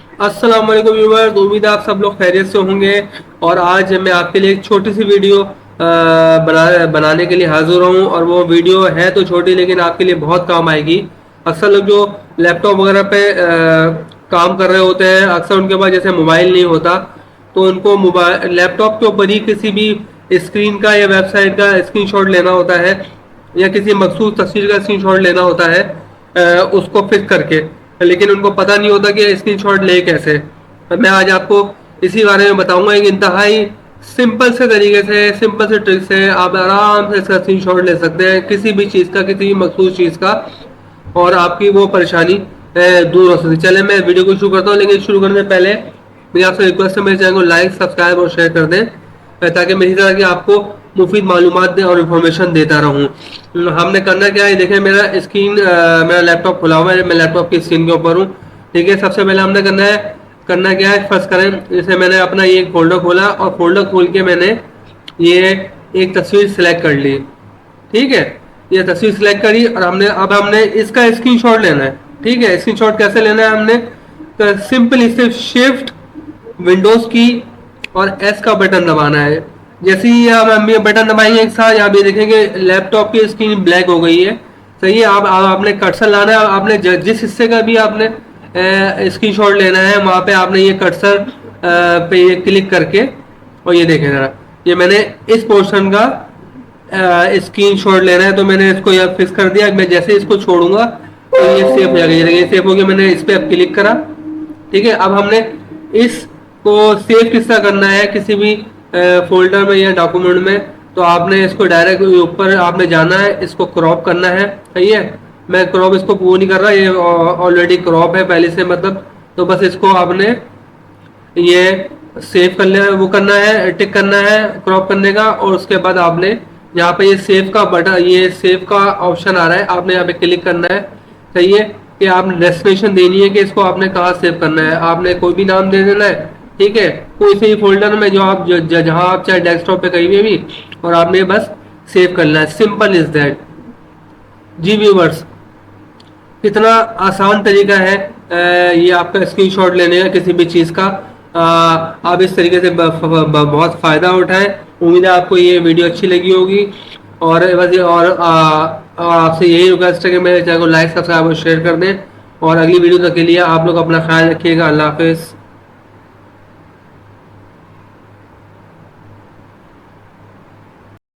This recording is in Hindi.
अस्सलाम वालेकुम व्यूअर्स, उम्मीद है आप सब लोग खैरियत से होंगे। और आज मैं आपके लिए एक छोटी सी वीडियो बनाने के लिए हाजिर हूँ। और वो वीडियो है तो छोटी लेकिन आपके लिए बहुत काम आएगी। अक्सर लोग जो लैपटॉप वगैरह पे काम कर रहे होते हैं, अक्सर उनके पास जैसे मोबाइल नहीं होता, तो उनको मोबाइल लैपटॉप के ऊपर ही किसी भी स्क्रीन का या वेबसाइट का स्क्रीनशॉट लेना होता है, या किसी मखसूस तस्वीर का स्क्रीनशॉट लेना होता है उसको फिक्स करके। लेकिन उनको पता नहीं होता कि स्क्रीनशॉट ले कैसे। मैं आज आपको इसी बारे में बताऊंगा। एक इंतहाई सिंपल से तरीके से, सिंपल से ट्रिक से आप आराम से इसका स्क्रीनशॉट ले सकते हैं किसी भी चीज़ का, किसी भी मखसूस चीज़ का, और आपकी वो परेशानी दूर हो सकती है। चले मैं वीडियो को शुरू करता हूँ, लेकिन शुरू करने से पहले मेरी आपसे रिक्वेस्ट है, मेरे चैनल को लाइक, सब्सक्राइब और शेयर कर दें, ताकि मैं इसी तरह की आपको मुफीद मालूमात और इन्फॉर्मेशन देता रहूँ। हमने करना क्या है, देखें मेरा लैपटॉप खुला हुआ है, मैं लैपटॉप की स्क्रीन के ऊपर हूँ। ठीक है, सबसे पहले हमने करना क्या है, फर्स्ट करें, जैसे मैंने अपना ये फोल्डर खोला और फोल्डर खोल के मैंने ये एक तस्वीर सिलेक्ट कर ली। ठीक है, ये तस्वीर सिलेक्ट करी और हमने इसका स्क्रीनशॉट लेना है। ठीक है, स्क्रीनशॉट कैसे लेना है हमने, तो सिंपल सिर्फ शिफ्ट विंडोज की और एस का बटन दबाना है। जैसे ही हम ये बटन दबाएंगे एक साथ, यहाँ पे देखेंगे लैपटॉप की स्क्रीन ब्लैक हो गई है। सही है, आपने कर्सर लाना है, आपने जिस हिस्से का भी आपने स्क्रीनशॉट लेना है, वहाँ पे आपने ये कर्सर पे ये क्लिक करके, और ये देखें जरा, ये मैंने इस पोर्शन का स्क्रीनशॉट लेना है, तो मैंने इसको यहाँ फिक्स कर दिया। मैं जैसे इसको छोड़ूंगा तो ये सेव हो जाएगा। ये सेव हो गया, मैंने इस पर क्लिक करा। ठीक है, अब हमने इसको सेव किस तरह करना है, किसी भी फोल्डर में या डॉक्यूमेंट में, तो आपने इसको डायरेक्ट ऊपर आपने जाना है, इसको क्रॉप करना है। सही है, मैं क्रॉप इसको वो नहीं कर रहा, ये ऑलरेडी क्रॉप है पहले से, मतलब तो बस इसको आपने ये सेव कर ले, वो करना है, टिक करना है क्रॉप करने का। और उसके बाद आपने यहाँ पे ये सेव का बटन, ये सेव का ऑप्शन आ रहा है, आपने यहाँ पे क्लिक करना है। सही है, कि आपने डेस्टिनेशन देनी है कि इसको आपने कहाँ सेव करना है, आपने कोई भी नाम दे देना है। ठीक है, कोई से ही फोल्डर में जो आप जहाँ आप चाहे डेस्कटॉप पे कहीं भी, और आपने बस सेव करना है। Simple is that ji viewers. कितना आसान तरीका है ये आपका स्क्रीनशॉट लेने का किसी भी चीज़ का। आप इस तरीके से बहुत फ़ायदा उठाएं। उम्मीद है आपको ये वीडियो अच्छी लगी होगी। और बस और आपसे यही रिक्वेस्ट है कि मेरे चैनल को लाइक, सब्सक्राइब और शेयर कर दें। और अगली वीडियो तक के लिए आप लोग अपना ख्याल रखिएगा। अल्लाह हाफिज़।